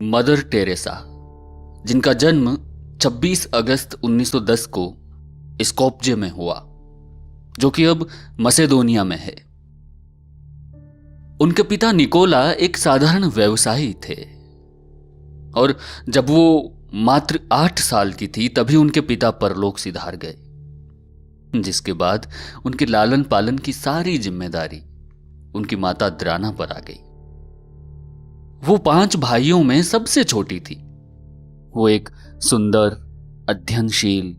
Mother Teresa, जिनका जन्म 26 अगस्त 1910 को स्कोप्जे में हुआ, जो कि अब मसेडोनिया में है। उनके पिता निकोला एक साधारण व्यवसायी थे और जब वो मात्र 8 साल की थी तभी उनके पिता परलोक सिधार गए, जिसके बाद उनके लालन पालन की सारी जिम्मेदारी उनकी माता द्राना पर आ गई। वो 5 भाइयों में सबसे छोटी थी। वो एक सुंदर, अध्ययनशील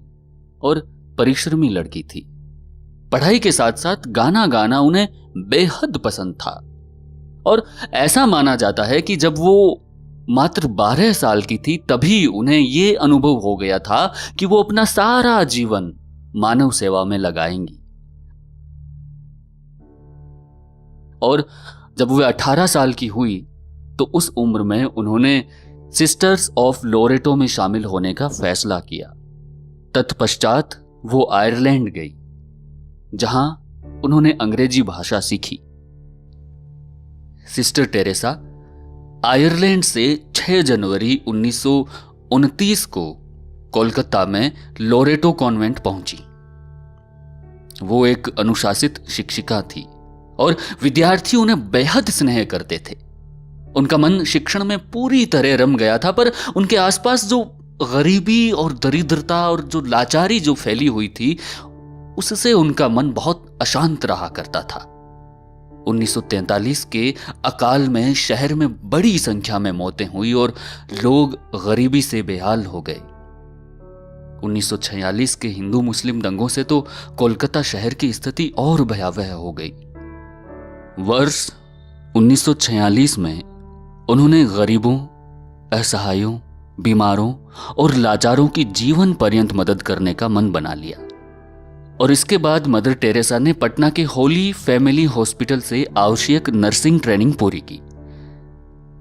और परिश्रमी लड़की थी। पढ़ाई के साथ साथ गाना गाना उन्हें बेहद पसंद था और ऐसा माना जाता है कि जब वो मात्र 12 साल की थी तभी उन्हें ये अनुभव हो गया था कि वो अपना सारा जीवन मानव सेवा में लगाएंगी। और जब वे 18 साल की हुई तो उस उम्र में उन्होंने सिस्टर्स ऑफ लोरेटो में शामिल होने का फैसला किया। तत्पश्चात वो आयरलैंड गई, जहां उन्होंने अंग्रेजी भाषा सीखी। सिस्टर टेरेसा आयरलैंड से 6 जनवरी 1929 को कोलकाता में लोरेटो कॉन्वेंट पहुंची। वो एक अनुशासित शिक्षिका थी और विद्यार्थी उन्हें बेहद स्नेह करते थे। उनका मन शिक्षण में पूरी तरह रम गया था, पर उनके आसपास जो गरीबी और दरिद्रता और जो लाचारी जो फैली हुई थी, उससे उनका मन बहुत अशांत रहा करता था। 1943 के अकाल में शहर में बड़ी संख्या में मौतें हुई और लोग गरीबी से बेहाल हो गए। 1946 के हिंदू मुस्लिम दंगों से तो कोलकाता शहर की स्थिति और भयावह हो गई। वर्ष 1946 में उन्होंने गरीबों, असहायों, बीमारों और लाचारों की जीवन पर्यंत मदद करने का मन बना लिया और इसके बाद मदर टेरेसा ने पटना के होली फैमिली हॉस्पिटल से आवश्यक नर्सिंग ट्रेनिंग पूरी की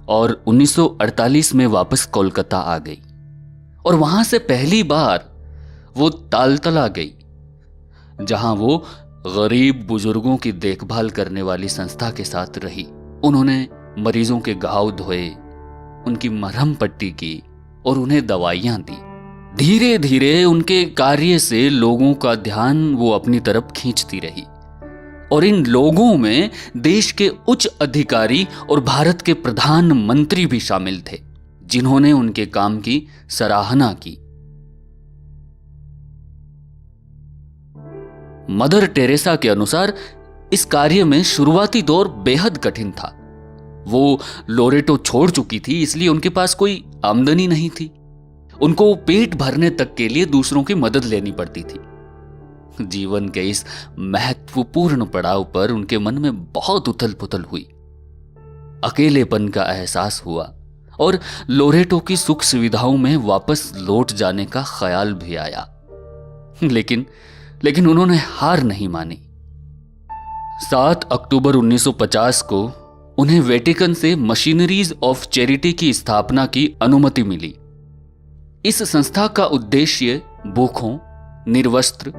और 1948 में वापस कोलकाता आ गई और वहां से पहली बार वो तालतला गई, जहां वो गरीब बुजुर्गों की देखभाल करने वाली संस्था के साथ रही। उन्होंने मरीजों के घाव धोए, उनकी मरहम पट्टी की और उन्हें दवाइयां दी। धीरे धीरे उनके कार्य से लोगों का ध्यान वो अपनी तरफ खींचती रही और इन लोगों में देश के उच्च अधिकारी और भारत के प्रधानमंत्री भी शामिल थे, जिन्होंने उनके काम की सराहना की। मदर टेरेसा के अनुसार इस कार्य में शुरुआती दौर बेहद कठिन था। वो लोरेटो छोड़ चुकी थी, इसलिए उनके पास कोई आमदनी नहीं थी। उनको पेट भरने तक के लिए दूसरों की मदद लेनी पड़ती थी। जीवन के इस महत्वपूर्ण पड़ाव पर उनके मन में बहुत उथल पुथल हुई। अकेलेपन का एहसास हुआ और लोरेटो की सुख सुविधाओं में वापस लौट जाने का ख्याल भी आया, लेकिन उन्होंने हार नहीं मानी। 7 अक्टूबर 1950 को उन्हें वेटिकन से मशीनरीज ऑफ चैरिटी की स्थापना की अनुमति मिली। इस संस्था का उद्देश्य भूखों, निर्वस्त्र,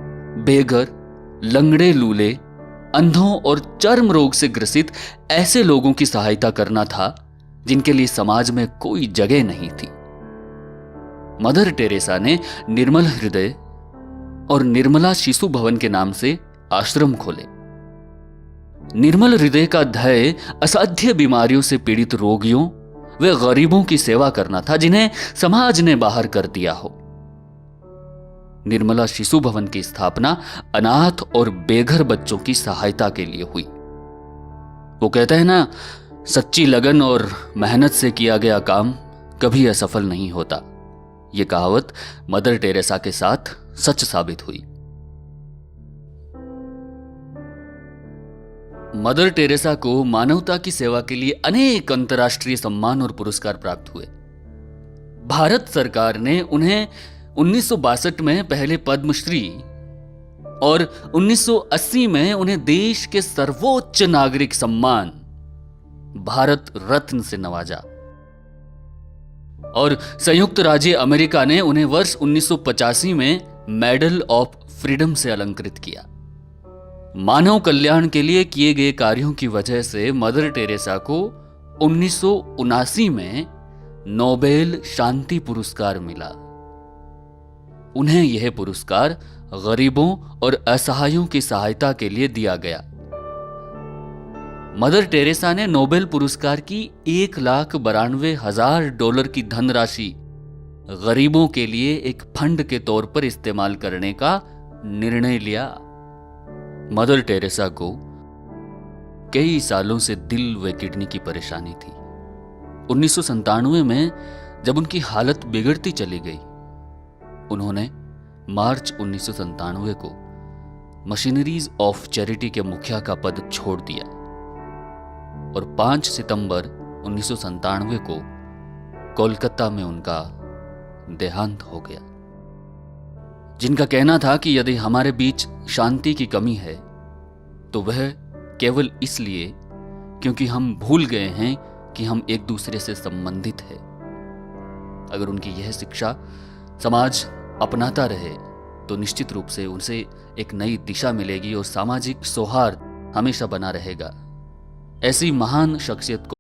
बेघर, लंगड़े लूले, अंधों और चर्म रोग से ग्रसित ऐसे लोगों की सहायता करना था जिनके लिए समाज में कोई जगह नहीं थी। मदर टेरेसा ने निर्मल हृदय और निर्मला शिशु भवन के नाम से आश्रम खोले। निर्मल हृदय का ध्येय असाध्य बीमारियों से पीड़ित रोगियों व गरीबों की सेवा करना था, जिन्हें समाज ने बाहर कर दिया हो। निर्मला शिशु भवन की स्थापना अनाथ और बेघर बच्चों की सहायता के लिए हुई। वो कहते हैं ना, सच्ची लगन और मेहनत से किया गया काम कभी असफल नहीं होता। यह कहावत मदर टेरेसा के साथ सच साबित हुई। मदर टेरेसा को मानवता की सेवा के लिए अनेक अंतर्राष्ट्रीय सम्मान और पुरस्कार प्राप्त हुए। भारत सरकार ने उन्हें 1962 में पहले पद्मश्री और 1980 में उन्हें देश के सर्वोच्च नागरिक सम्मान भारत रत्न से नवाजा और संयुक्त राज्य अमेरिका ने उन्हें वर्ष 1985 में मेडल ऑफ फ्रीडम से अलंकृत किया। मानव कल्याण के लिए किए गए कार्यों की वजह से मदर टेरेसा को 1979 में नोबेल शांति पुरस्कार मिला। उन्हें यह पुरस्कार गरीबों और असहायों की सहायता के लिए दिया गया। मदर टेरेसा ने नोबेल पुरस्कार की $1,92,000 की धनराशि गरीबों के लिए एक फंड के तौर पर इस्तेमाल करने का निर्णय लिया। मदर टेरेसा को कई सालों से दिल व किडनी की परेशानी थी। 1997 में जब उनकी हालत बिगड़ती चली गई, उन्होंने मार्च 1997 को मशीनरीज ऑफ चैरिटी के मुखिया का पद छोड़ दिया और 5 सितंबर 1997 को कोलकाता में उनका देहांत हो गया। जिनका कहना था कि यदि हमारे बीच शांति की कमी है तो वह केवल इसलिए क्योंकि हम भूल गए हैं कि हम एक दूसरे से संबंधित हैं। अगर उनकी यह शिक्षा समाज अपनाता रहे तो निश्चित रूप से उनसे एक नई दिशा मिलेगी और सामाजिक सौहार्द हमेशा बना रहेगा। ऐसी महान शख्सियत को